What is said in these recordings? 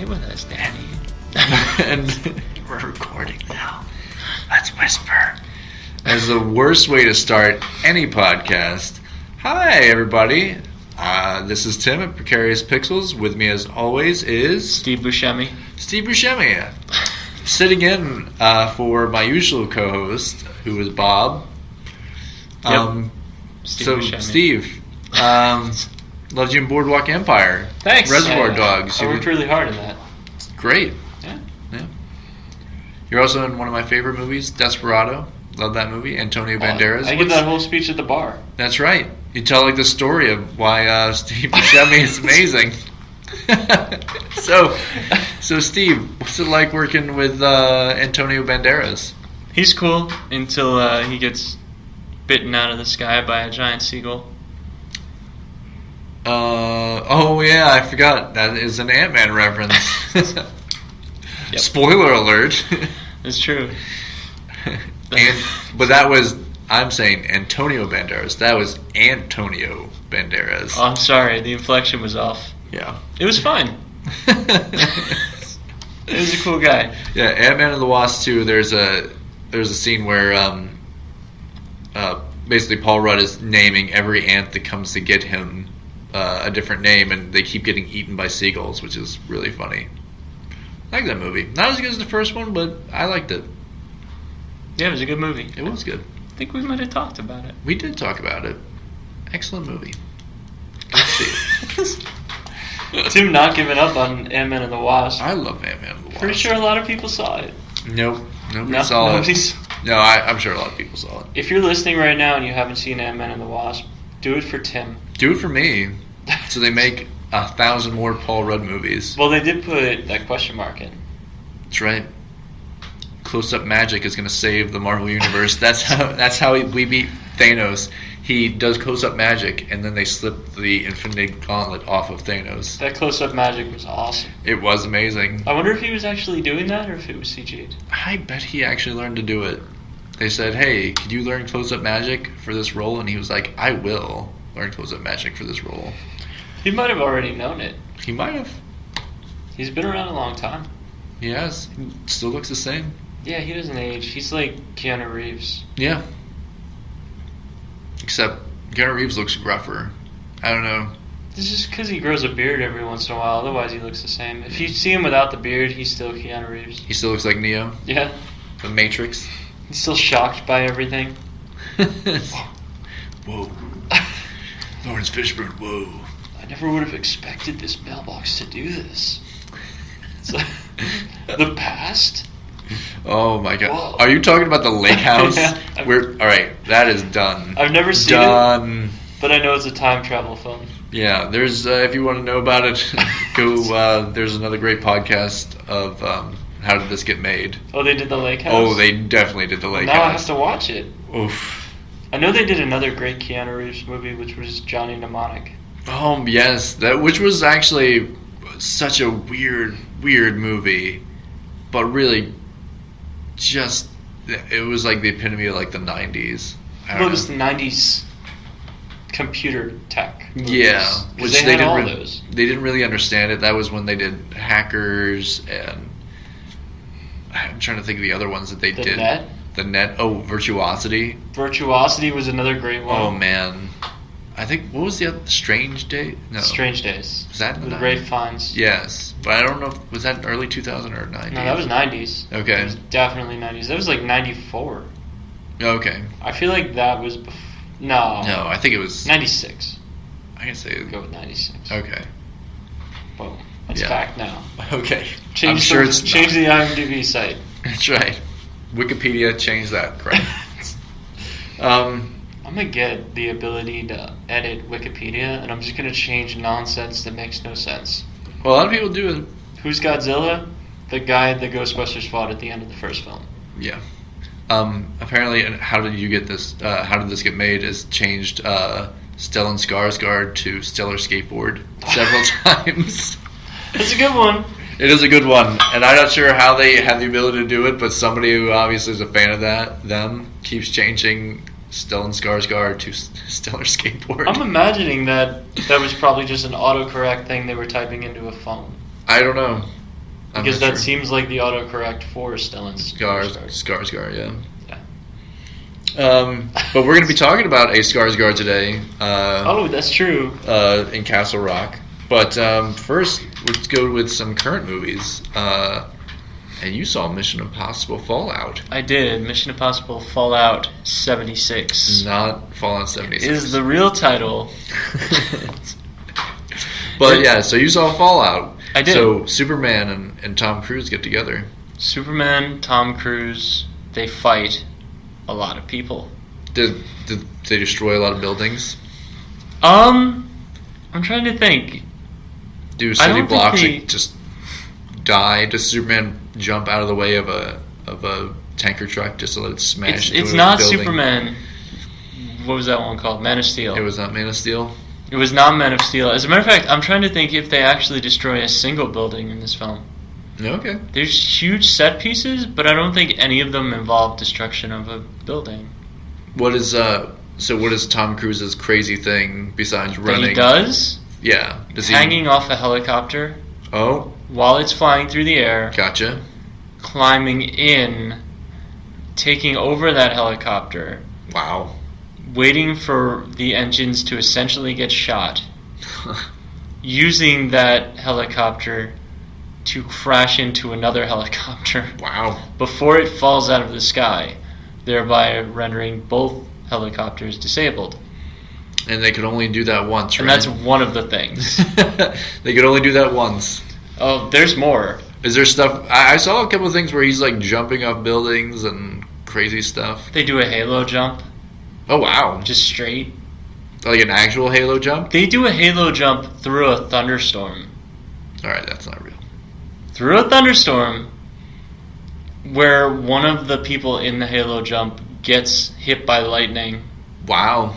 Play with us, Daddy. And we're recording now. Let's whisper. As the worst way to start any podcast. Hi, everybody. This is Tim at Precarious Pixels. With me, as always, is Steve Buscemi. Steve Buscemi. Sitting in for my usual co-host, who is Bob. Yep. Steve Buscemi. Steve, loved you in Boardwalk Empire. Thanks. Reservoir Dogs. I worked really hard in that. Great. Yeah. You're also in one of my favorite movies, Desperado. Love that movie. Antonio Banderas. I give that whole speech at the bar. That's right. You tell like the story of why Steve Buscemi is amazing. So Steve, what's it like working with Antonio Banderas? He's cool until he gets bitten out of the sky by a giant seagull. Oh yeah, I forgot. That is an Ant-Man reference. Yep. Spoiler alert. It's true. But that was, I'm saying Antonio Banderas. That was Antonio Banderas. Oh, I'm sorry. The inflection was off. Yeah. It was fine. He was a cool guy. Yeah, Ant-Man and the Wasp 2, there's a scene where basically Paul Rudd is naming every ant that comes to get him a different name, and they keep getting eaten by seagulls, which is really funny. I like that movie. Not as good as the first one, but I liked it. Yeah, it was a good movie. It was good. I think we might have talked about it. We did talk about it. Excellent movie. Let's see. Tim not giving up on Ant-Man and the Wasp. I love Ant-Man and the Wasp. Pretty sure a lot of people saw it. Nope. Nobody saw it. No, I'm sure a lot of people saw it. If you're listening right now and you haven't seen Ant-Man and the Wasp, do it for Tim. Do it for me. So they make 1,000 more Paul Rudd movies. Well, they did put that question mark in. That's right. Close-up magic is going to save the Marvel Universe. That's how we beat Thanos. He does close-up magic, and then they slip the Infinity Gauntlet off of Thanos. That close-up magic was awesome. It was amazing. I wonder if he was actually doing that or if it was CG'd. I bet he actually learned to do it. They said, hey, could you learn close-up magic for this role? And he was like, I will learn close-up magic for this role. He might have already known it. He might have. He's been around a long time. He has. He still looks the same. Yeah, he doesn't age. He's like Keanu Reeves. Yeah. Except Keanu Reeves looks gruffer. I don't know. This is because he grows a beard every once in a while. Otherwise, he looks the same. If you see him without the beard, he's still Keanu Reeves. He still looks like Neo. Yeah. The Matrix. He's still shocked by everything. Whoa. Lawrence Fishburne, whoa. I never would have expected this mailbox to do this. It's like, the past? Oh my god. Whoa. Are you talking about the lake house? Yeah. Alright, that is done. I've never seen it, but I know it's a time travel film. Yeah, there's, if you want to know about it, go, there's another great podcast of How Did This Get Made? Oh, they did the lake house? Oh, they definitely did the lake house. Now I have to watch it. Oof. I know they did another great Keanu Reeves movie, which was Johnny Mnemonic. Oh, yes, which was actually such a weird movie, but really just, it was like the epitome of like the 90s. Well, it was the 90s computer tech movies. Yeah, which they had all those. They didn't really understand it. That was when they did Hackers, and I'm trying to think of the other ones that they did. The Net. Oh, Virtuosity. Virtuosity was another great one. Oh man, I think, what was the other? Strange Day? No. Strange Days. Was that in the with 90s? Ralph Fiennes? Yes, but I don't know if, was that early 2000 or 90s? No, that was 90s. Okay. It was definitely 90s. That was like 94. Okay. I feel like that was No. No, I think it was 96. I can say Go with 96. Okay. Boom. It's Yeah. fact now. Okay. Change I'm sure it's change the IMDb site. That's right. Wikipedia, change that. Correct. I'm going to get the ability to edit Wikipedia, and I'm just going to change nonsense that makes no sense. Well, a lot of people do it. Who's Godzilla? The guy the Ghostbusters fought at the end of the first film. Yeah. Apparently, How Did You Get This? How Did This Get Made? Has changed Stellan Skarsgård to Stellar Skateboard several times. That's a good one. It is a good one, and I'm not sure how they have the ability to do it, but somebody who obviously is a fan of them keeps changing Stellan Skarsgård to Stellar Skateboard. I'm imagining that was probably just an autocorrect thing they were typing into a phone. I don't know. I'm Because not that sure. seems like the autocorrect for Stellan's Skarsgård, yeah. Yeah. But we're going to be talking about a Skarsgård today. Oh, that's true. In Castle Rock. But first, let's go with some current movies. And you saw Mission Impossible Fallout. I did. Mission Impossible Fallout 76 Not Fallout 76. is the real title. But yeah, so you saw Fallout. I did. So Superman and Tom Cruise get together. Superman, Tom Cruise, they fight a lot of people. Did they destroy a lot of buildings? I'm trying to think. Do I city don't blocks think just die? Does Superman jump out of the way of a tanker truck just to let it smash into It's a not building? Superman. What was that one called? Man of Steel. It was not Man of Steel? It was not Man of Steel. As a matter of fact, I'm trying to think if they actually destroy a single building in this film. Okay. There's huge set pieces, but I don't think any of them involve destruction of a building. What is Tom Cruise's crazy thing besides That running? he does? Yeah. Does he? Hanging off a helicopter Oh, while it's flying through the air, gotcha. climbing in, taking over that helicopter, Wow. waiting for the engines to essentially get shot, using that helicopter to crash into another helicopter Wow. before it falls out of the sky, thereby rendering both helicopters disabled. And they could only do that once, right? And that's one of the things. They could only do that once. Oh, there's more. Is there stuff? I saw a couple of things where he's like jumping off buildings and crazy stuff. They do a halo jump, Oh wow! just straight. Like an actual Halo jump? They do a halo jump through a thunderstorm. All right, that's not real. Through a thunderstorm where one of the people in the halo jump gets hit by lightning, Wow.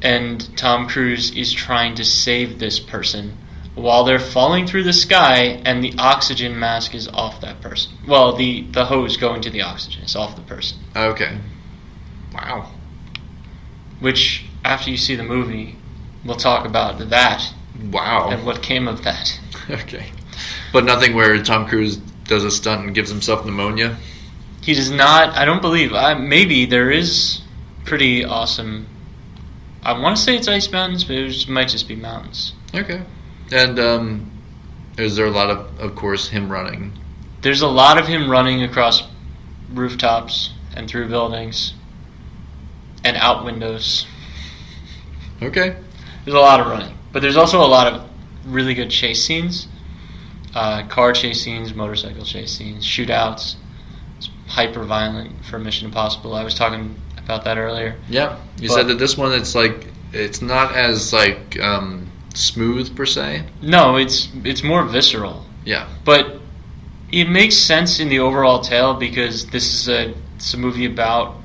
and Tom Cruise is trying to save this person while they're falling through the sky, and the oxygen mask is off that person. Well, the hose going to the oxygen is off the person. Okay. Wow. Which, after you see the movie, we'll talk about that Wow. and what came of that. Okay. But nothing where Tom Cruise does a stunt and gives himself pneumonia? He does not, I don't believe, maybe there is pretty awesome, I want to say it's ice mountains, but it might just be mountains. Okay. And is there a lot of course, him running? There's a lot of him running across rooftops and through buildings and out windows. Okay. There's a lot of running. But there's also a lot of really good chase scenes. Car chase scenes, motorcycle chase scenes, shootouts. It's hyper violent for Mission Impossible. I was talking about that earlier. Yeah. You said that this one, it's not as smooth per se. No, it's more visceral. Yeah. But it makes sense in the overall tale because it's a movie about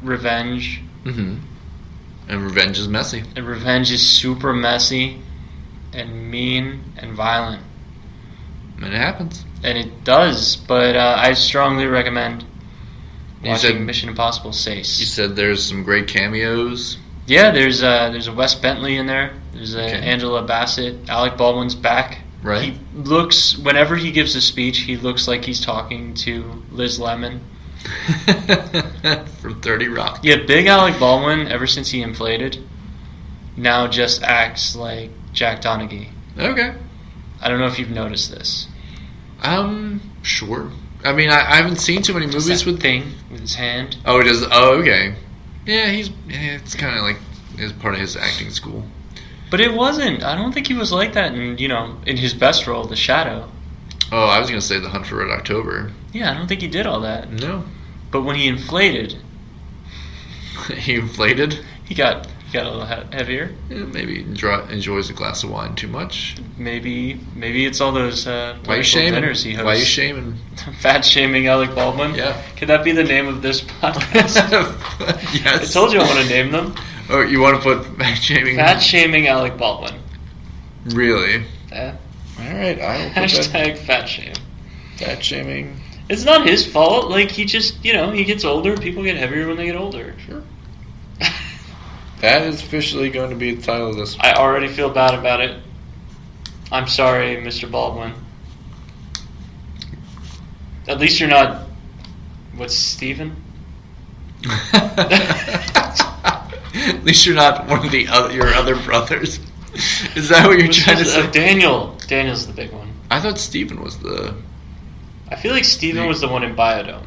revenge. Mm-hmm. And revenge is messy. And revenge is super messy and mean and violent. And it happens. And it does, but I strongly recommend watching said- Mission Impossible You 6. said there's some great cameos. Yeah, there's a Wes Bentley in there. There's a Okay. Angela Bassett. Alec Baldwin's back. Right. He looks, whenever he gives a speech, he looks like he's talking to Liz Lemon. From 30 Rock. Yeah, big Alec Baldwin, ever since he inflated, now just acts like Jack Donaghy. Okay. I don't know if you've noticed this. Sure. I mean, I haven't seen too many Just movies that with. thing with his hand. Oh, it is. Oh, okay. Yeah, it's kind of like is part of his acting school. But it wasn't. I don't think he was like that in his best role, The Shadow. Oh, I was gonna say The Hunt for Red October. Yeah, I don't think he did all that. No. But when he inflated, He inflated. he got a little heavier. Yeah, maybe enjoys a glass of wine too much. Maybe it's all those Why you political shaming? dinners he hosts. Why you shaming? Fat shaming Alec Baldwin? Yeah. Could that be the name of this podcast? Yes. I told you I want to name them. Oh, you want to put fat shaming? Fat shaming Alec Baldwin. Really? Yeah. All right. I will put Hashtag fat shame. fat shaming. It's not his fault. Like, he just, he gets older. People get heavier when they get older. Sure. That is officially going to be the title of this. I already feel bad about it. I'm sorry, Mr. Baldwin. At least you're not. What's Steven? At least you're not one of your other brothers. Is that what you're trying to say? Daniel. Daniel's the big one. I thought Steven was the... I feel like Steven was the one in Biodome.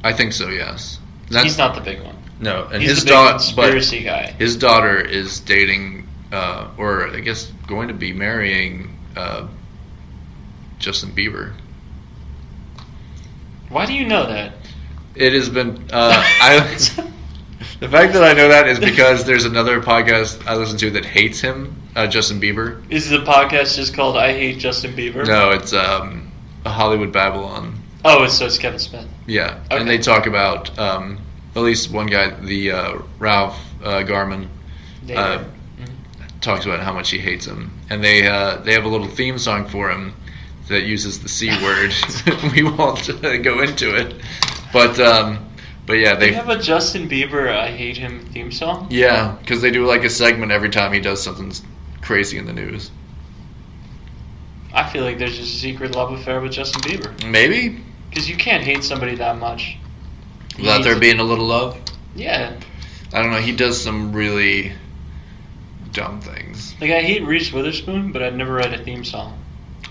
I think so, yes. He's not the big one. No, and he's his the big conspiracy guy. His daughter is dating, or I guess going to be marrying Justin Bieber. Why do you know that? It has been... The fact that I know that is because there's another podcast I listen to that hates him, Justin Bieber. Is the podcast just called I Hate Justin Bieber? No, it's Hollywood Babylon. Oh, so it's Kevin Smith. Yeah, Okay. and they talk about, at least one guy, the Ralph Garman, talks about how much he hates him. And they have a little theme song for him that uses the C word. We won't go into it. But yeah, they have a Justin Bieber I Hate Him theme song? Yeah, because they do like a segment every time he does something crazy in the news. I feel like there's just a secret love affair with Justin Bieber. Maybe. Because you can't hate somebody that much. Without there being a little love? Yeah. I don't know, he does some really dumb things. Like, I hate Reese Witherspoon, but I'd never write a theme song.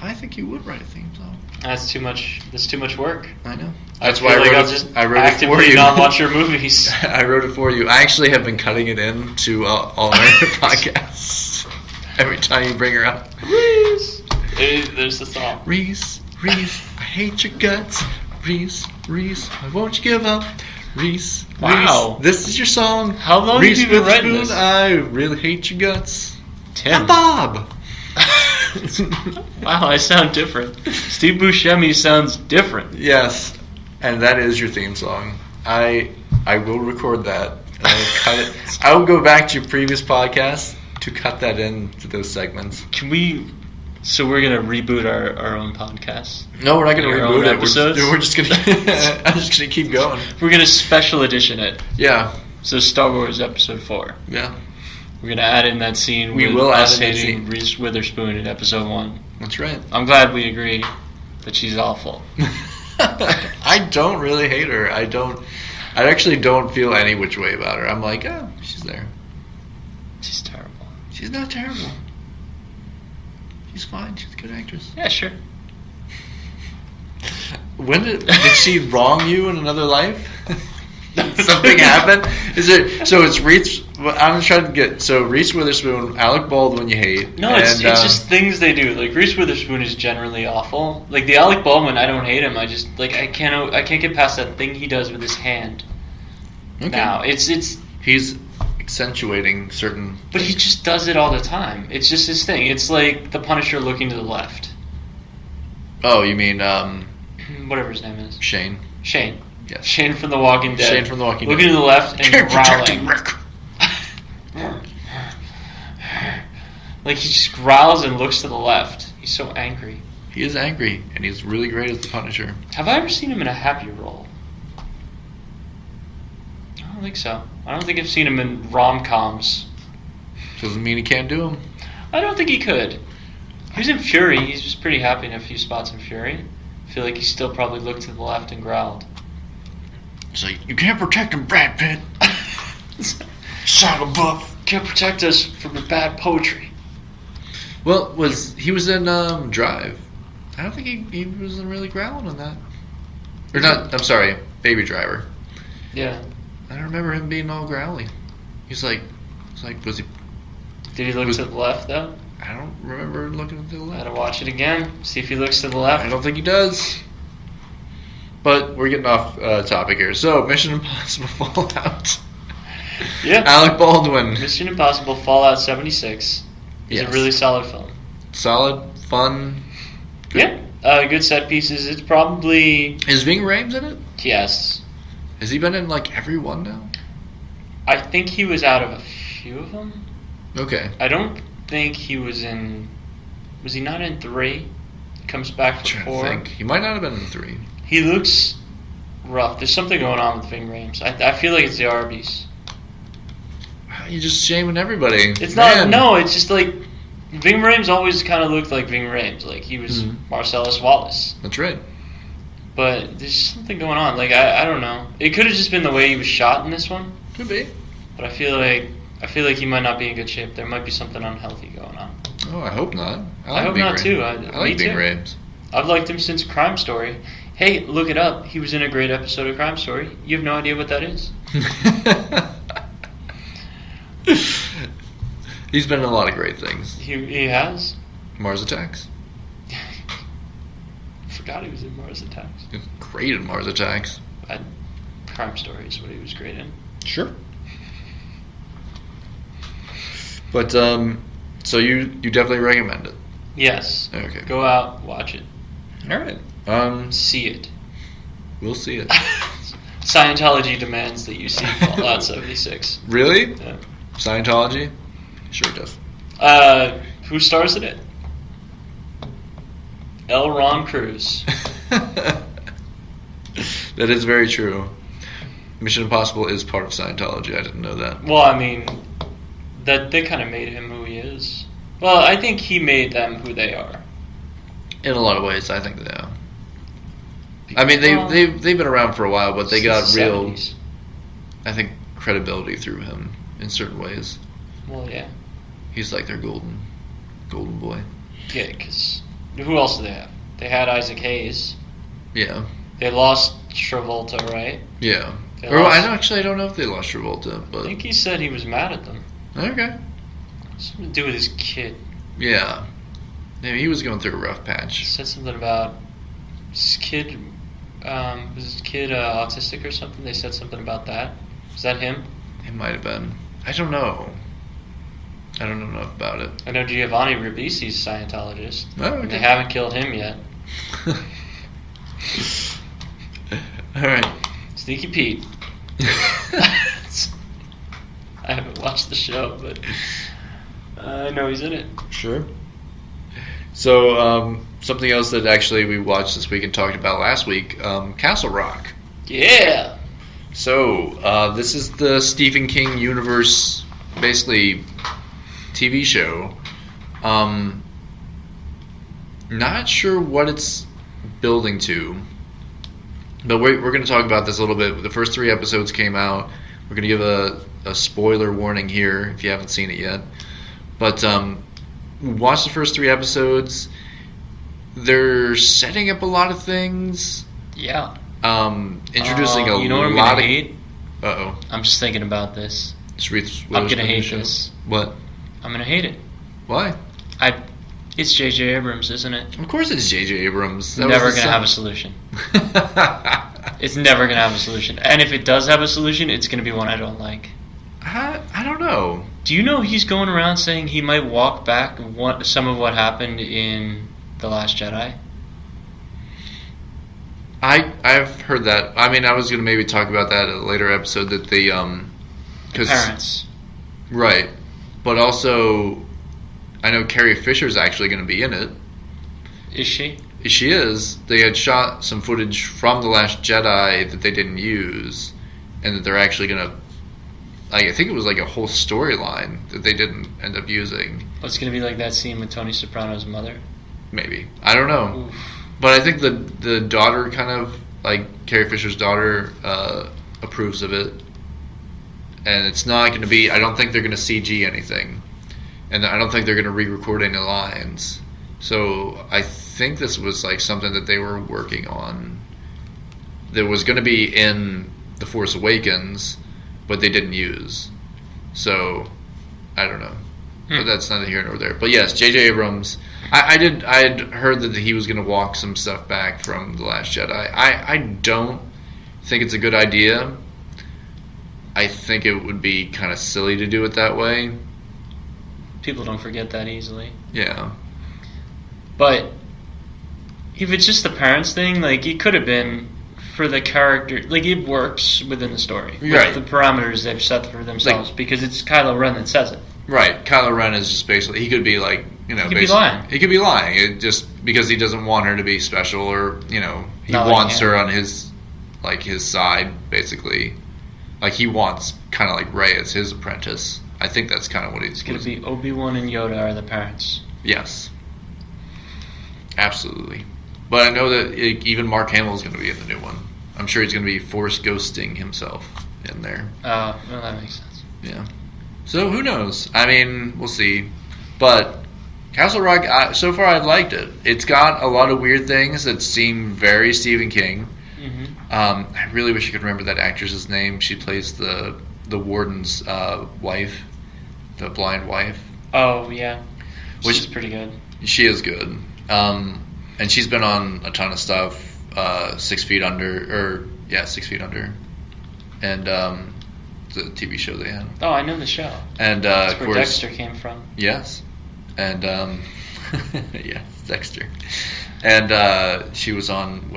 I think you would write a theme song. That's too much work. I know. That's why I'll just actively not watch your movies. I wrote it for you. I actually have been cutting it in to all my podcasts. Every time you bring her up. Reese! There's the song. Reese, I hate your guts. Reese, why won't you give up? Reese, wow. This is your song. How long have you been writing this? I really hate your guts. Tim. I'm Bob. Wow, I sound different. Steve Buscemi sounds different. Yes, and that is your theme song. I will record that. And I will cut it. I will go back to your previous podcast to cut that into those segments. Can we? So we're gonna reboot our own podcast? No, we're not gonna reboot it. Episodes? We're just gonna. I'm just gonna keep going. We're gonna special edition it. Yeah. So Star Wars Episode 4. Yeah. We're going to add in that scene with us hating Reese Witherspoon in Episode 1. That's right. I'm glad we agree that she's awful. I don't really hate her. I actually don't feel any which way about her. I'm like, oh, she's there. She's terrible. She's not terrible. She's fine. She's a good actress. Yeah, sure. When did she wrong you in another life? Something happened? So it's Reese. I'm trying to get Reese Witherspoon, Alec Baldwin you hate. No, it's just things they do. Like Reese Witherspoon is generally awful. Like the Alec Baldwin, I don't hate him. I just I can't get past that thing he does with his hand. Okay. Now it's he's accentuating certain. But he just does it all the time. It's just his thing. It's like the Punisher looking to the left. Oh, you mean whatever his name is. Shane. Yes. Shane from The Walking Dead. Shane from The Walking Dead. Looking to the left and growling. Like he just growls and looks to the left. He's so angry. He is angry, and he's really great as the Punisher. Have I ever seen him in a happy role? I don't think so. I don't think I've seen him in rom-coms. Doesn't mean he can't do them. I don't think he could. He was in Fury. He's just pretty happy in a few spots in Fury. I feel like he still probably looked to the left and growled. So you can't protect him, Brad Pitt. Son of a buff. Can't protect us from the bad poetry. Well, he was in Drive. I don't think he wasn't really growling on that. Or not, I'm sorry, Baby Driver. Yeah. I don't remember him being all growly. Was he... Did he look to the left, though? I don't remember looking to the left. Gotta watch it again. See if he looks to the left. I don't think he does. But we're getting off topic here. So, Mission Impossible Fallout. Yeah. Alec Baldwin. Mission Impossible Fallout 76 is a really solid film. Solid, fun. Good. Yeah. Good set pieces. It's probably... Is Ving Rhames in it? Yes. Has he been in, every one now? I think he was out of a few of them. Okay. I don't think he was in... Was he not in 3? He comes back for 4. I think. He might not have been in 3. He looks rough. There's something going on with Ving Rhames. I feel like it's the Arby's. You're just shaming everybody. It's not. No, it's just like Ving Rhames always kind of looked like Ving Rhames. Like he was Marcellus Wallace. That's right. But there's something going on. Like I don't know. It could have just been the way he was shot in this one. Could be. But I feel like he might not be in good shape. There might be something unhealthy going on. Oh, I hope not. I hope not too. I like Big Rames. I've liked him since Crime Story. Hey, look it up. He was in a great episode of Crime Story. You have no idea what that is. He's been in a lot of great things. He has. Mars Attacks. Forgot he was in Mars Attacks. He was great in Mars Attacks. Crime Story is what he was great in. Sure. But so you definitely recommend it. Yes. Okay. Go out, watch it. All right. See it. We'll see it. Scientology demands that you see Fallout 76. Really? Yeah. Scientology? Sure it does. Who stars in it? L. Ron Cruz. That is very true. Mission Impossible is part of Scientology. I didn't know that. Well, I mean, that they kind of made him who he is. Well, I think he made them who they are. In a lot of ways, I think they are. I mean, they've been around for a while, but they got real, 70s. I think, credibility through him in certain ways. Well, yeah. He's like their golden boy. Yeah, because who else do they have? They had Isaac Hayes. Yeah. They lost Travolta, right? Yeah. They Or lost- I don't know if they lost Travolta, I but think he said he was mad at them. okay. Something to do with his kid. Yeah. Yeah, he was going through a rough He patch. said something about his kid. Was his kid autistic or something? They said something about that. Was that him? It might have been. I don't know. I don't know enough about it. I know Giovanni Ribisi's Scientologist. Oh, okay. They haven't killed him yet. All right. Sneaky Pete. I haven't watched the show, but I know he's in it. Sure. So, something else that actually we watched this week and talked about last week, Castle Rock. Yeah. So, this is the Stephen King universe, basically, TV show. Not sure what it's building to, but we're going to talk about this a little bit. The first 3 episodes came out. We're going to give a spoiler warning here if you haven't seen it yet. But watch the first 3 episodes. They're setting up a lot of things. Yeah. Introducing a you know what I'm lot gonna of. hate? Uh-oh. I'm just thinking about this. I'm gonna hate this. What? I'm gonna hate it. Why? It's J.J. Abrams, isn't it? Of course it's J.J. Abrams. That Never was the gonna son- have a solution. It's never gonna have a solution. And if it does have a solution, it's gonna be one I don't like. I don't know. Do you know he's going around saying he might walk back some of what happened in The Last Jedi? I've heard that. I mean, I was going to maybe talk about that in a later episode that the Parents. Right. But also, I know Carrie Fisher's actually going to be in it. Is she? She is. They had shot some footage from The Last Jedi that they didn't use, and that they're actually going to... I think it was like a whole storyline that they didn't end up using. Oh, it's gonna be like that scene with Tony Soprano's mother? Maybe. I don't know. Oof. But I think the daughter kind of, like Carrie Fisher's daughter, approves of it. And it's not going to be, I don't think they're going to CG anything. And I don't think they're going to re-record any lines. So I think this was like something that they were working on. That was going to be in The Force Awakens, but they didn't use. So, I don't know. But that's neither here nor there. But yes, J.J. Abrams... I had heard that he was going to walk some stuff back from The Last Jedi. I don't think it's a good idea. I think it would be kind of silly to do it that way. People don't forget that easily. Yeah. But if it's just the parents thing, like, it could have been for the character. Like, it works within the story. Right. With the parameters they've set for themselves. Like, because it's Kylo Ren that says it. Right. Kylo Ren is just basically... He could be like... You know, He could be lying. He could be lying. It just because he doesn't want her to be special, or he Not wants like her on his side, basically. Like he wants kind of like Rey as his apprentice. I think that's kind of what he's. It's going to be Obi-Wan and Yoda are the parents. Yes. Absolutely. But I know that even Mark Hamill is going to be in the new one. I'm sure he's going to be force ghosting himself in there. Oh, well, that makes sense. Yeah. So who knows? I mean, we'll see. But Castle Rock, so far I've liked it. It's got a lot of weird things that seem very Stephen King. Mm-hmm. I really wish I could remember that actress's name. She plays the warden's wife, the blind wife. Oh, yeah. Which is pretty good. She is good. And she's been on a ton of stuff. 6 Feet Under, 6 Feet Under. And the TV show they had. Oh, I know the show. And That's of where course, Dexter came from. Yes. And yeah, Dexter. And she was on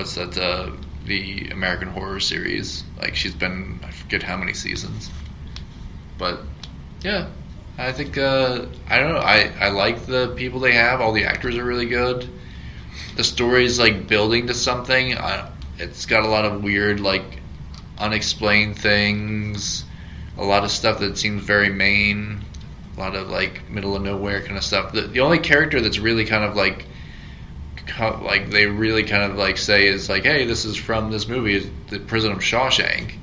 the American Horror series. Like she's been, I forget how many seasons. But yeah, I think I don't know. I like the people they have. All the actors are really good. The story's like building to something. It's got a lot of weird, like unexplained things. A lot of stuff that seems very main. A lot of like middle of nowhere kind of stuff. The only character that's really kind of like they really kind of like say is like, hey, this is from this movie, is the Prison of Shawshank.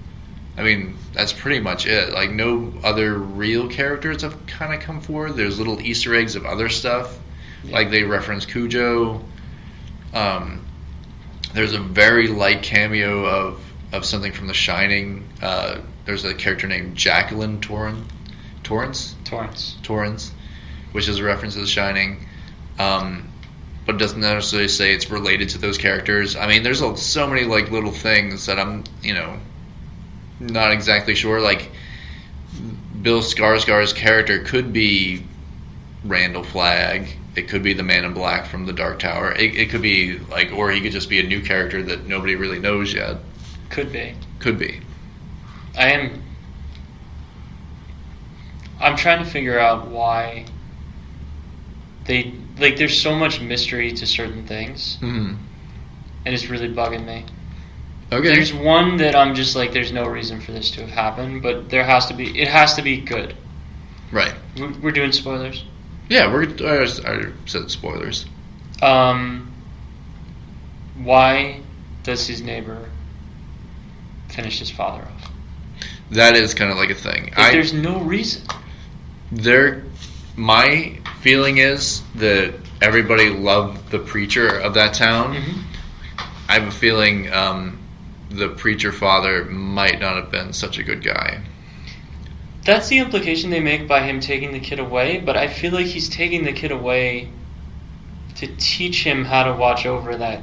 I mean, that's pretty much it. Like no other real characters have kind of come forward. There's little Easter eggs of other stuff. Yeah. Like they reference Cujo. There's a very light cameo of something from The Shining. There's a character named Jacqueline Torrance, which is a reference to The Shining, but doesn't necessarily say it's related to those characters. I mean, there's so many like little things that I'm, not exactly sure. Like Bill Skarsgård's character could be Randall Flagg. It could be the Man in Black from The Dark Tower. It could be like, or he could just be a new character that nobody really knows yet. Could be. I'm trying to figure out why there's so much mystery to certain things, and it's really bugging me. Okay. There's one that I'm just like, there's no reason for this to have happened, but it has to be good. Right. We're doing spoilers. Yeah, I said spoilers. Why does his neighbor finish his father off? That is kind of like a thing. There's no reason. My feeling is that everybody loved the preacher of that town. Mm-hmm. I have a feeling the preacher father might not have been such a good guy. That's the implication they make by him taking the kid away, but I feel like he's taking the kid away to teach him how to watch over that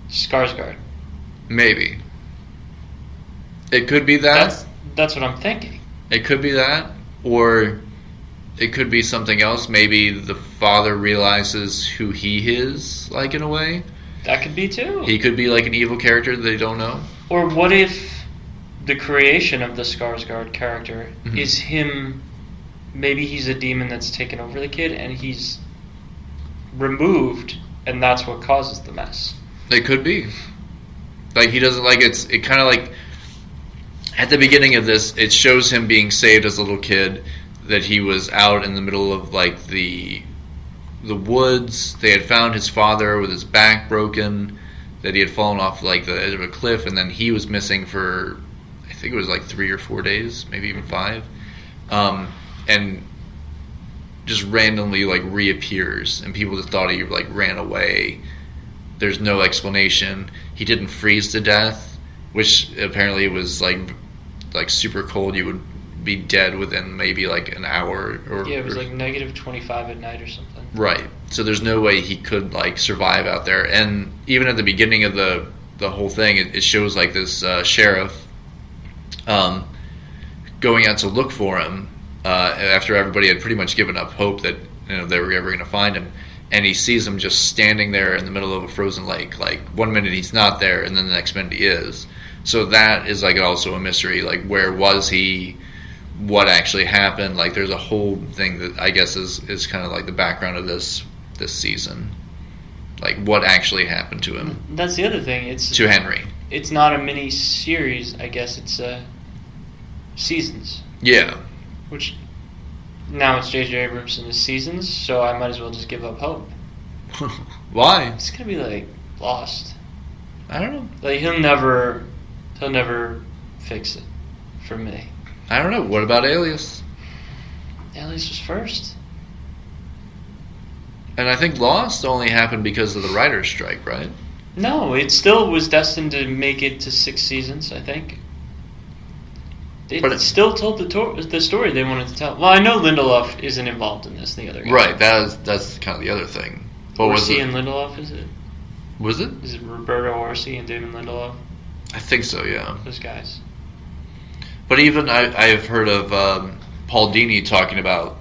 Skarsgård. Maybe. It could be that. That's what I'm thinking. It could be that, or it could be something else. Maybe the father realizes who he is, like, in a way. That could be, too. He could be, like, an evil character that they don't know. Or what if the creation of the Skarsgård character is him, maybe he's a demon that's taken over the kid, and he's removed, and that's what causes the mess. It could be. Like, he doesn't, like, it kind of, like, at the beginning of this, it shows him being saved as a little kid, that he was out in the middle of, like, the woods. They had found his father with his back broken, that he had fallen off, like, the edge of a cliff, and then he was missing for, I think it was, like, 3 or 4 days, maybe even 5, and just randomly, like, reappears, and people just thought he, like, ran away. There's no explanation. He didn't freeze to death, which apparently was, like super cold. You would be dead within maybe like an hour. It was like negative 25 at night or something. Right. So there's no way he could like survive out there. And even at the beginning of the whole thing, it shows like this sheriff going out to look for him after everybody had pretty much given up hope that they were ever going to find him. And he sees him just standing there in the middle of a frozen lake. Like, one minute he's not there, and then the next minute he is. So that is, like, also a mystery. Like, where was he? What actually happened? Like, there's a whole thing that I guess is kind of like the background of this season. Like, what actually happened to him? That's the other thing. To Henry. It's not a mini-series, I guess. It's seasons. Yeah. Which... now it's J.J. Abrams and his seasons, so I might as well just give up hope. Why? It's going to be like Lost. I don't know. Like he'll never fix it for me. I don't know. What about Alias? Alias was first. And I think Lost only happened because of the writer's strike, right? No, it still was destined to make it to 6 seasons, I think. But it still told the story they wanted to tell. Well, I know Lindelof isn't involved in this, the other guy. Right, that's kind of the other thing. What was Orsi it? and Lindelof, is it? Was it? Is it Roberto Orsi and David Lindelof? I think so, yeah. Those guys. But even I've heard of Paul Dini talking about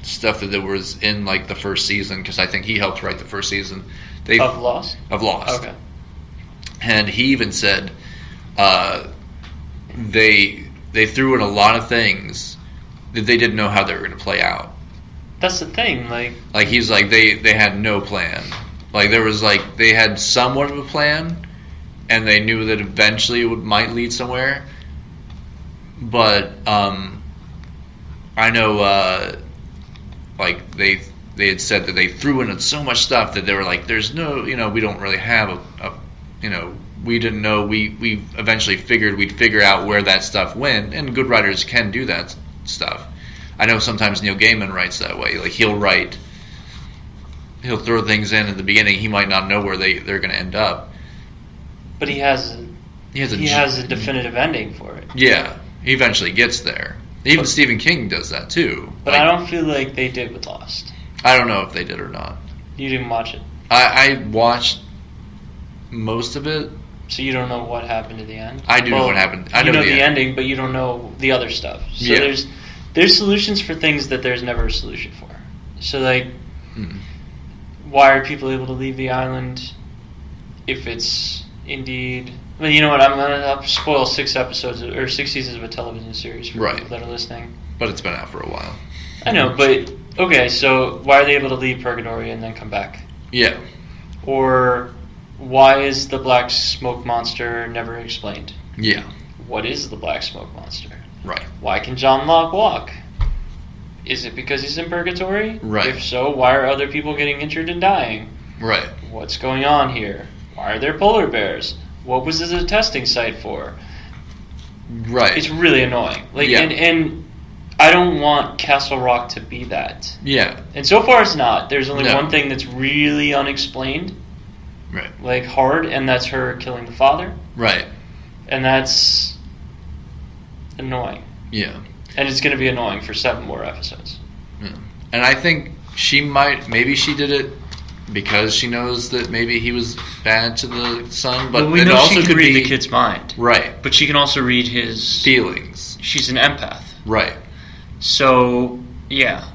stuff that was in like the first season, because I think he helped write the first season. Of Lost? Of Lost. Okay. And he even said they threw in a lot of things that they didn't know how they were going to play out. That's the thing, like he's like they had no plan. Like there was like they had somewhat of a plan, and they knew that eventually it might lead somewhere. But I know like they had said that they threw in so much stuff that they were like, there's no, we don't really have a we didn't know. We eventually figured we'd figure out where that stuff went, and good writers can do that stuff. I know sometimes Neil Gaiman writes that way. Like he'll throw things in at the beginning. He might not know where they're going to end up. But he has a definitive ending for it. Yeah, he eventually gets there. Even Stephen King does that too. But I don't feel like they did with Lost. I don't know if they did or not. You didn't watch it. I watched most of it. So you don't know what happened at the end? I do know what happened. I know the ending, but you don't know the other stuff. So there's solutions for things that there's never a solution for. So like, why are people able to leave the island if it's indeed... Well, you know what? I'm gonna spoil 6 episodes or 6 seasons of a television series for people that are listening. But it's been out for a while. I know, but okay. So why are they able to leave Purgatory and then come back? Yeah. Or why is the black smoke monster never explained? Yeah. What is the black smoke monster? Right. Why can John Locke walk? Is it because he's in Purgatory? Right. If so, why are other people getting injured and dying? Right. What's going on here? Why are there polar bears? What was this a testing site for? Right. It's really annoying. Like, and I don't want Castle Rock to be that. Yeah. And so far it's not. There's only one thing that's really unexplained. Right. Like hard, and that's her killing the father. Right. And that's annoying. Yeah. And it's going to be annoying for 7 more episodes. Yeah. And I think maybe she did it because she knows that maybe he was bad to the son, but we it know also she can could read be the kid's mind. Right. But she can also read his feelings. She's an empath. Right. So, yeah.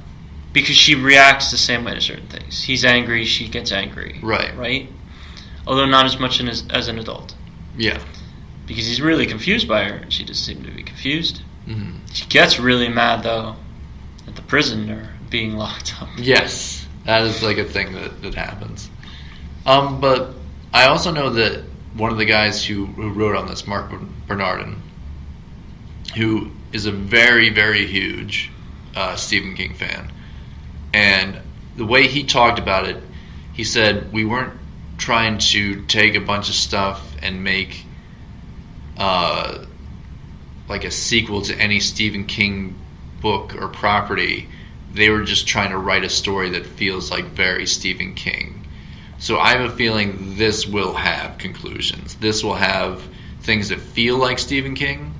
Because she reacts the same way to certain things. He's angry, she gets angry. Right. Right? Although not as much as an adult. Yeah. Because he's really confused by her, and she doesn't seem to be confused. Mm-hmm. She gets really mad, though, at the prisoner being locked up. Yes. That is like a thing that happens. But I also know that one of the guys who wrote on this, Mark Bernardin, who is a very, very huge Stephen King fan, and the way he talked about it, he said, we weren't trying to take a bunch of stuff and make like a sequel to any Stephen King book or property. They were just trying to write a story that feels like very Stephen King. So I have a feeling this will have conclusions. This will have things that feel like Stephen King,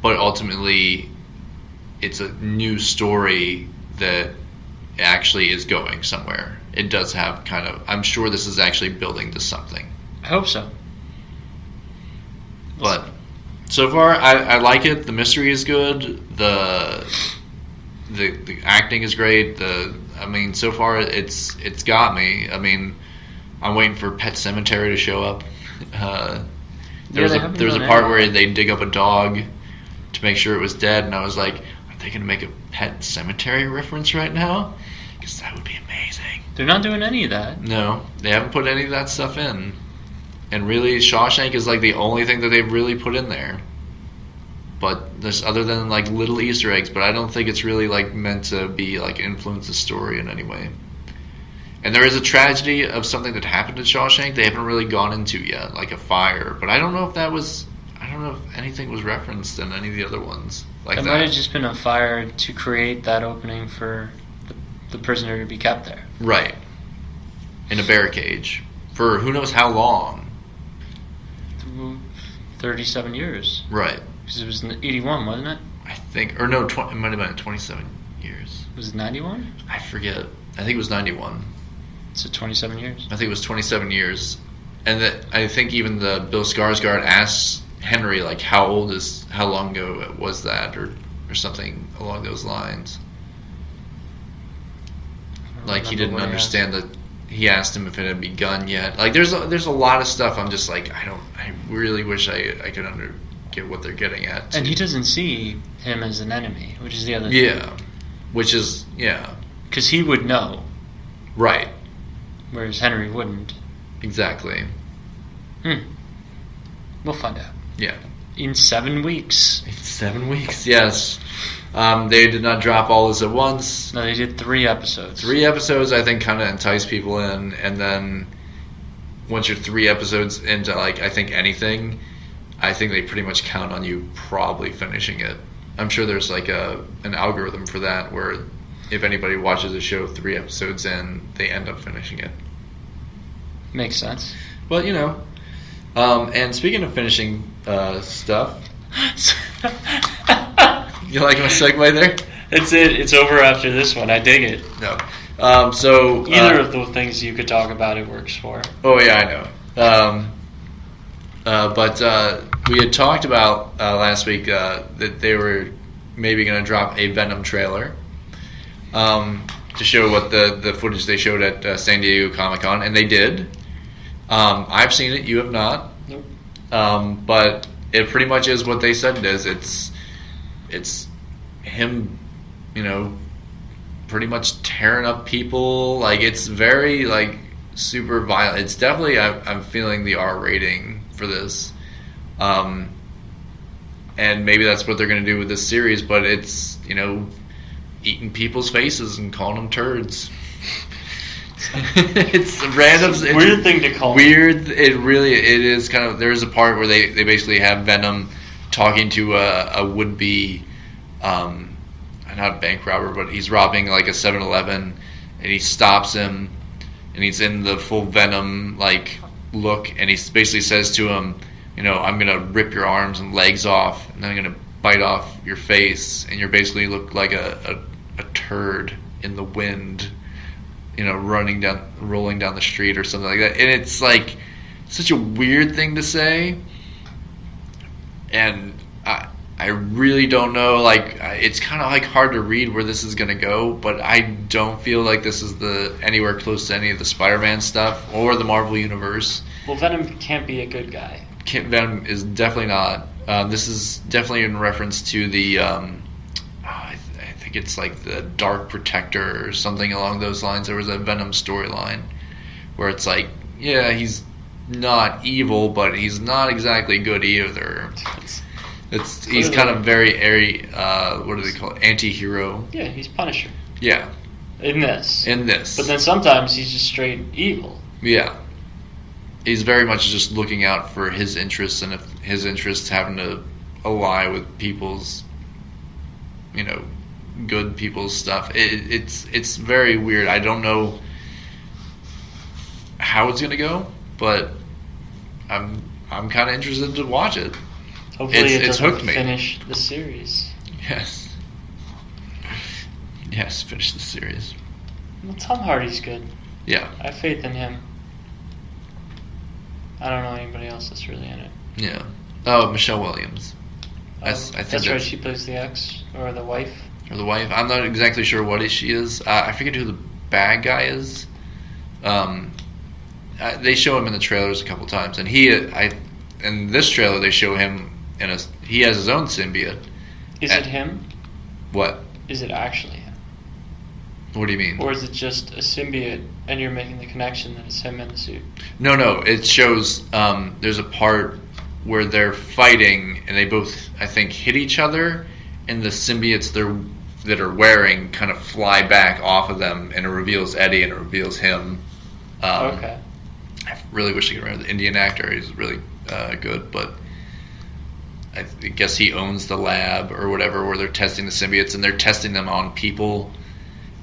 but ultimately it's a new story that actually is going somewhere. It does have I'm sure this is actually building to something. I hope so. But so far, I like it. The mystery is good. The acting is great. So far it's got me. I mean, I'm waiting for Pet Sematary to show up. There was a part where they dig up a dog to make sure it was dead, and I was like, are they going to make a Pet Sematary reference right now? Because that would be amazing. They're not doing any of that. No, they haven't put any of that stuff in. And really, Shawshank is like the only thing that they've really put in there. But there's other than like little Easter eggs, but I don't think it's really like meant to be like influence the story in any way. And there is a tragedy of something that happened in Shawshank they haven't really gone into yet, like a fire. But I don't know if anything was referenced in any of the other ones like that. It might have just been a fire to create that opening for the prisoner to be kept there. Right. In a bear cage. For who knows how long. 37 years. Right. Because it was 81, wasn't it? I think, or no, it might have been 27 years. Was it 91? I forget. I think it was 91. So 27 years. I think it was 27 years. And I think even the Bill Skarsgård asks Henry, like, how long ago was that, or something along those lines. Like, he didn't understand that. He asked him if it had begun yet. Like, there's a lot of stuff. I'm just like, I really wish I could get what they're getting at. And he doesn't see him as an enemy, which is the other thing. thing. Which is, yeah. Because he would know. Right. Whereas Henry wouldn't. Exactly. We'll find out. Yeah. In 7 weeks. In 7 weeks, yes. They did not drop all this at once. No, they did 3 episodes. 3 episodes, I think, kind of entice people in, and then once you're 3 episodes into, like, I think anything, I think they pretty much count on you probably finishing it. I'm sure there's, like, an algorithm for that, where if anybody watches a show 3 episodes in, they end up finishing it. Makes sense. Well, you know. And speaking of finishing stuff... You like my segue there? That's it. It's over after this one. I dig it. No. So either of the things you could talk about, it works for. Oh yeah, I know. But we had talked about last week that they were maybe going to drop a Venom trailer to show what the footage they showed at San Diego Comic-Con, and they did. I've seen it. You have not. Nope. But it pretty much is what they said it is. It's him, you know, pretty much tearing up people. Like, it's very, like, super violent. It's definitely, I'm feeling the R rating for this. And maybe that's what they're going to do with this series, but it's, you know, eating people's faces and calling them turds. It's random. It's a weird thing to call. Weird. It is kind of. There's a part where they basically have Venom talking to a would-be, not bank robber, but he's robbing like a 7-Eleven, and he stops him, and he's in the full Venom like look, and he basically says to him, you know, I'm gonna rip your arms and legs off, and then I'm gonna bite off your face, and you basically look like a turd in the wind, you know, rolling down the street or something like that. And it's like such a weird thing to say, and I really don't know. Like, it's kind of like hard to read where this is going to go, but I don't feel like this is anywhere close to any of the Spider-Man stuff or the Marvel Universe. Well, Venom can't be a good guy. Venom is definitely not. This is definitely in reference to the I think it's like the Dark Protector or something along those lines. There was a Venom storyline where it's like, yeah, he's not evil, but he's not exactly good either. He's kind of very airy, what do they call it? Anti-hero. Yeah, he's Punisher. Yeah. In this. But then sometimes he's just straight evil. Yeah. He's very much just looking out for his interests, and if his interests happen to ally with people's, you know, good people's stuff. It's very weird. I don't know how it's gonna go, but I'm kind of interested to watch it. Hopefully it's hooked me. Finish the series. Yes, finish the series. Well, Tom Hardy's good. Yeah, I have faith in him. I don't know anybody else that's really in it. Yeah. Oh, Michelle Williams. I think that's right. She plays the ex or the wife. Or the wife. I'm not exactly sure what she is. I forget who the bad guy is. They show him in the trailers a couple times, and in this trailer they show him he has his own symbiote. Is it him? What? Is it actually him? What do you mean? Or is it just a symbiote, and you're making the connection that it's him in the suit? No. It shows there's a part where they're fighting, and they both, I think, hit each other, and the symbiotes they're that are wearing kind of fly back off of them, and it reveals Eddie and it reveals him. Okay. I really wish I could remember the Indian actor. He's really good, but I guess he owns the lab or whatever where they're testing the symbiotes, and they're testing them on people.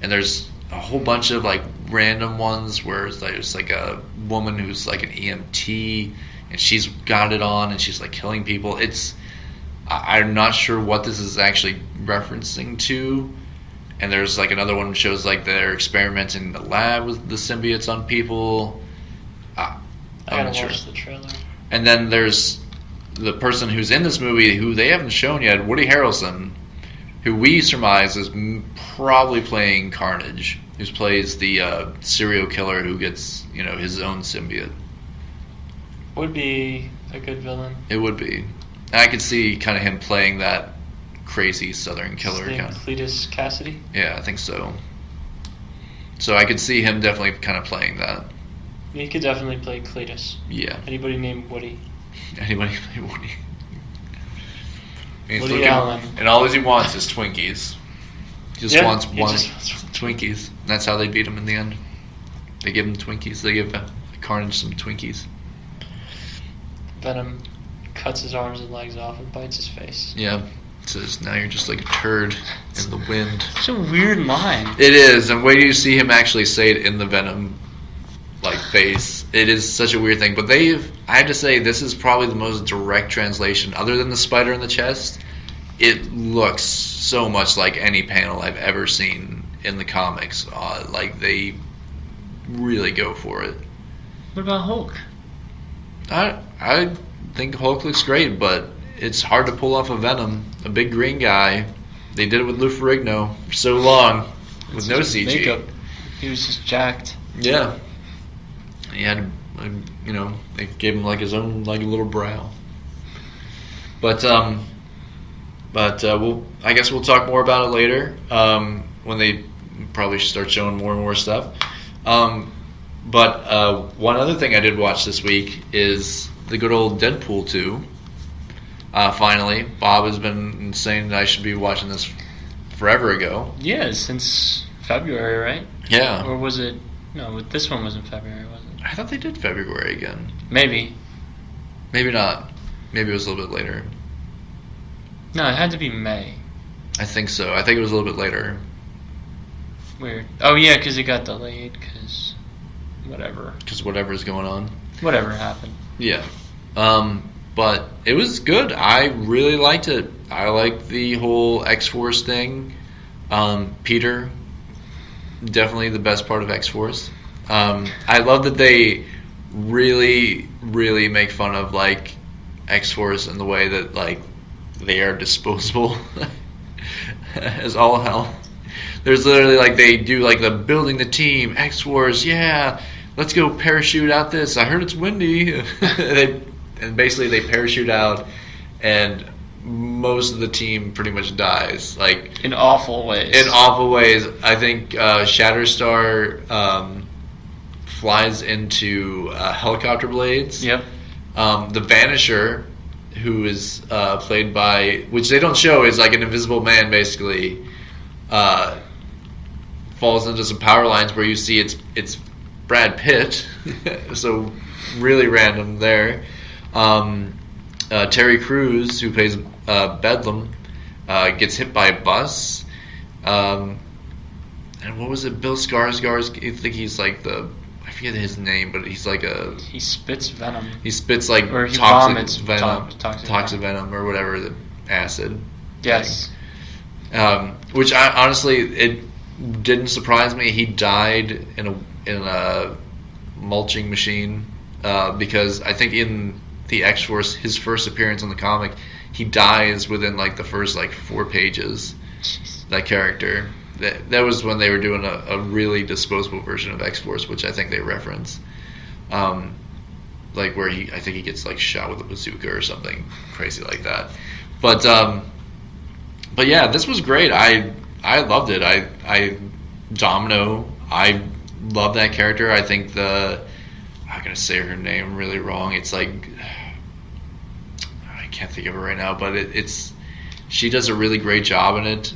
And there's a whole bunch of like random ones where there's like a woman who's like an EMT, and she's got it on, and she's like killing people. I'm not sure what this is actually referencing to. And there's like another one that shows like they're experimenting in the lab with the symbiotes on people. I gotta watch the trailer. And then there's the person who's in this movie who they haven't shown yet, Woody Harrelson, who we surmise is probably playing Carnage, who plays the serial killer who gets his own symbiote. Would be a good villain. It would be. I could see kind of him playing that crazy Southern killer kind of. Cletus Cassidy? Yeah, I think so. So I could see him definitely kind of playing that. He could definitely play Cletus. Yeah. Anybody named Woody? Anybody play Woody? Woody Allen. And all he wants is Twinkies. He just wants he one just wants Twinkies. And that's how they beat him in the end. They give him Twinkies. They give Carnage some Twinkies. Venom cuts his arms and legs off and bites his face. Yeah. Says, now you're just like a turd in the wind. It's a weird line. It is. And wait till you see him actually say it in the Venom face. It is such a weird thing. But I have to say, this is probably the most direct translation. Other than the spider in the chest, it looks so much like any panel I've ever seen in the comics. Like, they really go for it. What about Hulk? I think Hulk looks great, but it's hard to pull off a Venom. A big green guy. They did it with Lou Ferrigno for so long with no CG. Makeup. He was just jacked. Yeah. He had, they gave him like his own like little brow. But I guess we'll talk more about it later when they probably should start showing more and more stuff. But one other thing I did watch this week is the good old Deadpool 2. Finally, Bob has been saying that I should be watching this forever ago. Yeah, since February, right? Yeah. Or was it? No, this one was in February, wasn't it? I thought they did February again. Maybe. Maybe not. Maybe it was a little bit later. No, it had to be May. I think so. I think it was a little bit later. Weird. Oh, yeah, because it got delayed, because whatever. Because whatever's going on. Whatever happened. Yeah. But it was good. I really liked it. I liked the whole X-Force thing. Peter, definitely the best part of X-Force. I love that they really, really make fun of like X-Force in the way that like they are disposable as all hell. There's literally like they do like the building the team X-Force. Yeah, let's go parachute out this. I heard it's windy. And basically they parachute out, and most of the team pretty much dies. Like in awful ways. In awful ways. I think Shatterstar flies into helicopter blades. Yep. The Vanisher, who is played by, which they don't show, is like an invisible man basically, falls into some power lines where you see it's Brad Pitt. So really random there. Terry Crews, who plays Bedlam, gets hit by a bus. And what was it? Bill Skarsgård. I think he's like I forget his name, but he's like he spits venom. He spits like or he toxic vomits venom, toxic venom or whatever, the acid. Yes. Which I honestly, it didn't surprise me. He died in a mulching machine because I think in the X-Force, his first appearance on the comic, he dies within like the first like 4 pages. Jeez. That character. That was when they were doing a really disposable version of X-Force, which I think they reference. Like where I think he gets like shot with a bazooka or something crazy like that. But yeah, this was great. I loved it. Domino, I love that character. I think I'm gonna say her name really wrong. It's like I can't think of it right now, but it's she does a really great job in it.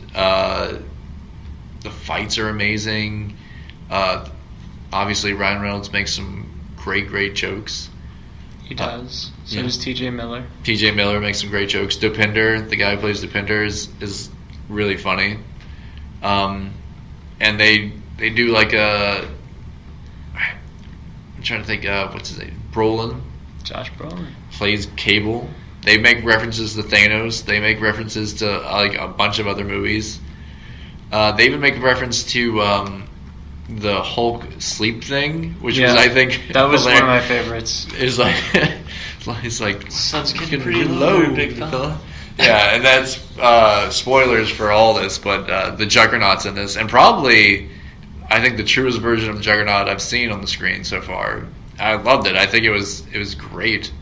The fights are amazing. Obviously, Ryan Reynolds makes some great jokes. He does. So does T.J. Miller. T.J. Miller makes some great jokes. Dopinder, the guy who plays Dopinder, is really funny. And they do like a... I'm trying to think, what's his name? Brolin. Josh Brolin. Plays Cable. They make references to Thanos. They make references to like a bunch of other movies. They even make a reference to the Hulk sleep thing, which was, I think, that was one of my favorites. It's like it's like sun's getting pretty low, big fella. Yeah, and that's spoilers for all this, but the Juggernaut's in this, and probably I think the truest version of Juggernaut I've seen on the screen so far. I loved it. I think it was great,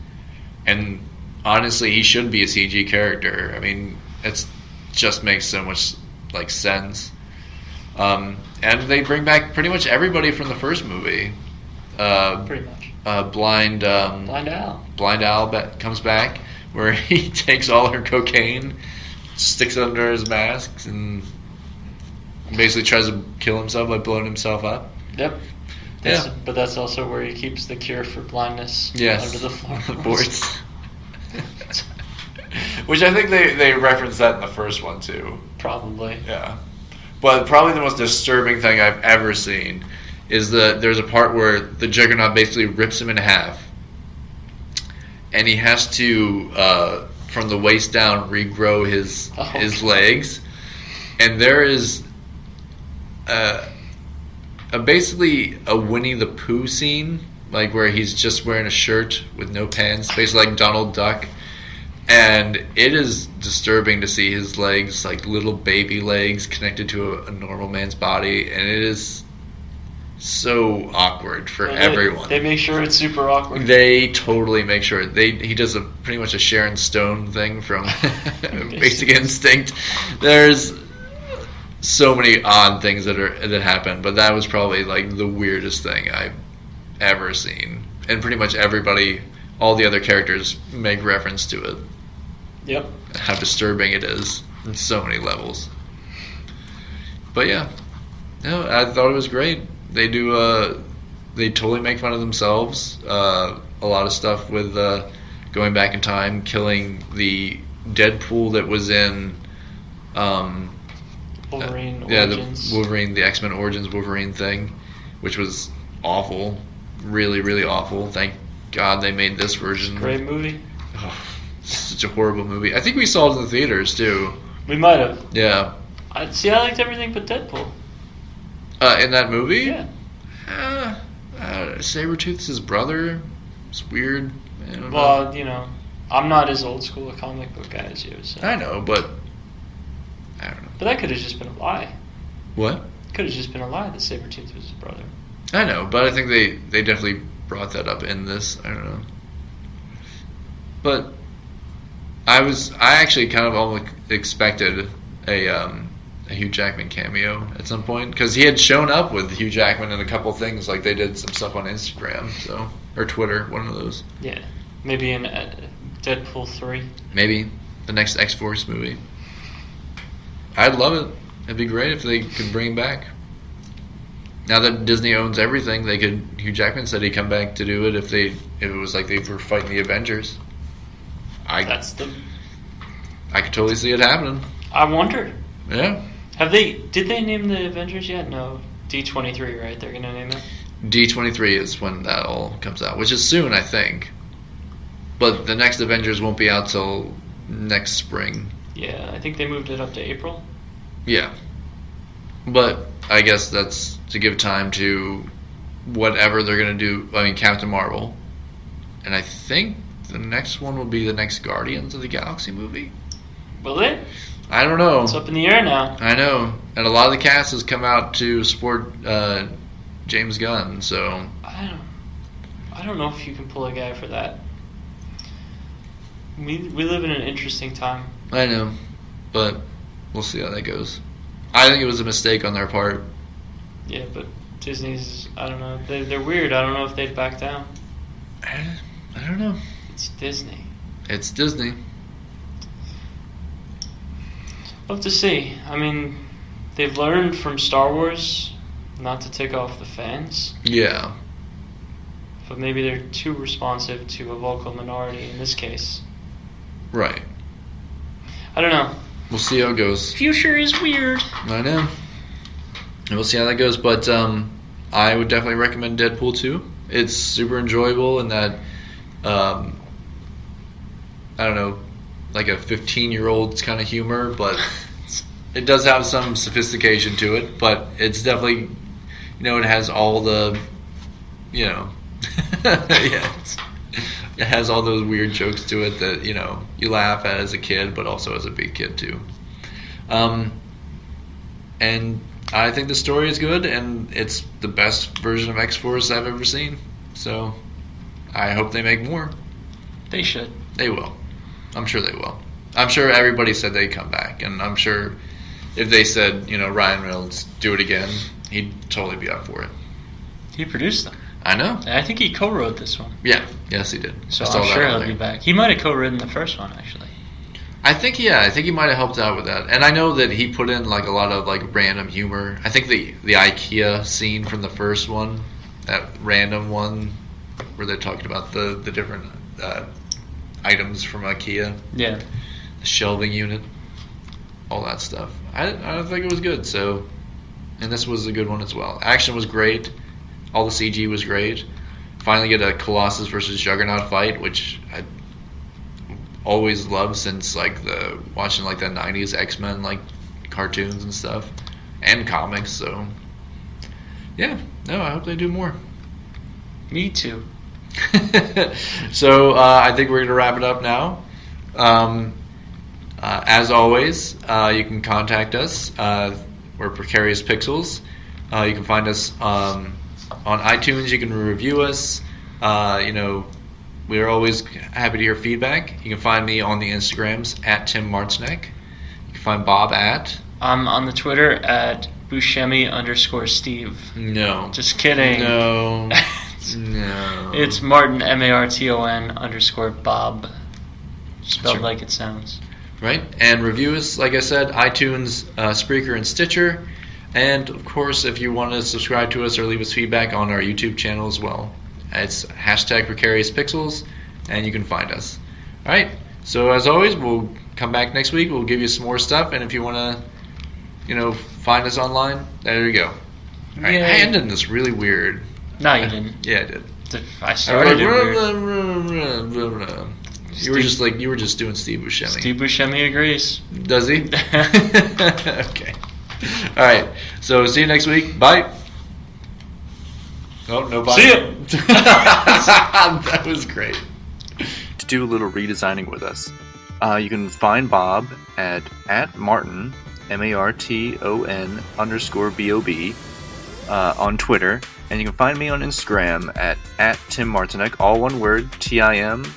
and honestly, he should be a CG character. I mean, it just makes so much like sense. And they bring back pretty much everybody from the first movie. Pretty much. Blind Al comes back, where he takes all her cocaine, sticks it under his mask, and basically tries to kill himself by blowing himself up. Yep. But that's also where he keeps the cure for blindness under the floorboards. Which I think they referenced that in the first one too. Probably. Yeah. But probably the most disturbing thing I've ever seen is that there's a part where the Juggernaut basically rips him in half, and he has to, from the waist down, regrow his legs. And there is basically a Winnie the Pooh scene, like where he's just wearing a shirt with no pants, basically like Donald Duck. And it is disturbing to see his legs, like little baby legs, connected to a normal man's body, and it is so awkward for everyone. They make sure it's super awkward. They totally make sure. He does pretty much a Sharon Stone thing from Basic Instinct. There's so many odd things that happen, but that was probably like the weirdest thing I've ever seen. And pretty much everybody, all the other characters, make reference to it. Yep. How disturbing it is in so many levels. But yeah, no, I thought it was great. They do. They totally make fun of themselves. A lot of stuff with going back in time, killing the Deadpool that was in Wolverine Origins. The X-Men Origins Wolverine thing, which was awful, really, really awful. Thank God they made this version. Great movie. Oh, such a horrible movie. I think we saw it in the theaters too. We might have. Yeah. I liked everything but Deadpool. In that movie? Yeah. Sabretooth's his brother. It's weird. I don't know. Well, you know, I'm not as old school a comic book guy as you. So. I know, but I don't know. But that could have just been a lie. What? Could have just been a lie that Sabretooth was his brother. I know, but I think they definitely brought that up in this. I don't know. But I actually kind of almost expected a Hugh Jackman cameo at some point, because he had shown up with Hugh Jackman in a couple things, like they did some stuff on Instagram, or Twitter, one of those. Yeah, maybe in Deadpool 3. Maybe the next X-Force movie. I'd love it. It'd be great if they could bring him back. Now that Disney owns everything, Hugh Jackman said he'd come back to do it if it was like they were fighting the Avengers. I could totally see it happening. I wonder. Yeah. Did they name the Avengers yet? No. D23, right? They're gonna name it? D23 is when that all comes out, which is soon, I think. But the next Avengers won't be out till next spring. Yeah, I think they moved it up to April. Yeah. But I guess that's to give time to whatever they're going to do. I mean, Captain Marvel. And I think the next one will be the next Guardians of the Galaxy movie. Will it? I don't know. It's up in the air now. I know. And a lot of the cast has come out to support James Gunn, so... I don't know if you can pull a guy for that. We live in an interesting time. I know. But we'll see how that goes. I think it was a mistake on their part. Yeah, but Disney's... I don't know. They're weird. I don't know if they'd back down. I don't know. It's Disney. It's Disney. We'll have to see. I mean, they've learned from Star Wars not to tick off the fans, Yeah. but maybe they're too responsive to a vocal minority in this case. Right. I don't know. We'll see how it goes. Future is weird. I know. And we'll see how that goes. But I would definitely recommend Deadpool 2. It's super enjoyable in that, I don't know, like a 15-year-old's kind of humor, but it does have some sophistication to it. But it's definitely, it has all the, yeah, it has all those weird jokes to it that, you laugh at as a kid, but also as a big kid too. And I think the story is good, and it's the best version of X-Force I've ever seen. So I hope they make more. They should. They will. I'm sure they will. I'm sure everybody said they'd come back, and I'm sure if they said, Ryan Reynolds, do it again, he'd totally be up for it. He produced them. I know. And I think he co-wrote this one. Yeah. Yes, he did. So I'm sure he'll be back. He might have co-written the first one, actually. I think he might have helped out with that. And I know that he put in like a lot of like random humor. I think the IKEA scene from the first one, that random one where they're talking about the different items from IKEA. Yeah. The shelving unit. All that stuff. I don't think it was good, so, and this was a good one as well. Action was great. All the CG was great. Finally get a Colossus versus Juggernaut fight, which I always loved since watching the 90s X-Men cartoons and stuff and comics. So yeah, I hope they do more. Me too. So I think we're gonna wrap it up now. As always, you can contact us. We're Precarious Pixels. You can find us on iTunes. You can review us. We're always happy to hear feedback. You can find me on the Instagrams at Tim Martinek. You can find Bob at... I'm on the Twitter at Buscemi_Steve. No. Just kidding. No. No. It's Martin, MARTON_Bob. Spelled Sure. like it sounds. Right? And review us, like I said, iTunes, Spreaker, and Stitcher. And, of course, if you want to subscribe to us or leave us feedback on our YouTube channel as well. It's #PrecariousPixels, and you can find us. All right. So, as always, we'll come back next week. We'll give you some more stuff. And if you want to, find us online, there you go. All right. I ended this really weird. No, you didn't. Yeah, I did. I started it weird. You were just doing Steve Buscemi. Steve Buscemi agrees. Does he? Okay. All right. So see you next week. Bye. Oh, no bye. See ya. That was great. To do a little redesigning with us, you can find Bob at Martin, MARTON_BOB on Twitter, and you can find me on Instagram at Tim Martinek, all one word, TIMMARTINEC.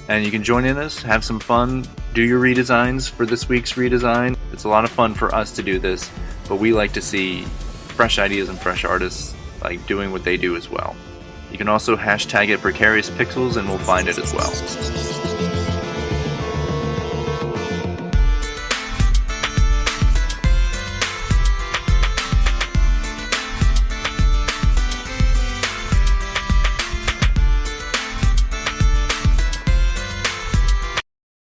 And you can join in us, have some fun, do your redesigns for this week's redesign. It's a lot of fun for us to do this, but we like to see fresh ideas and fresh artists doing what they do as well. You can also hashtag it Precarious Pixels and we'll find it as well.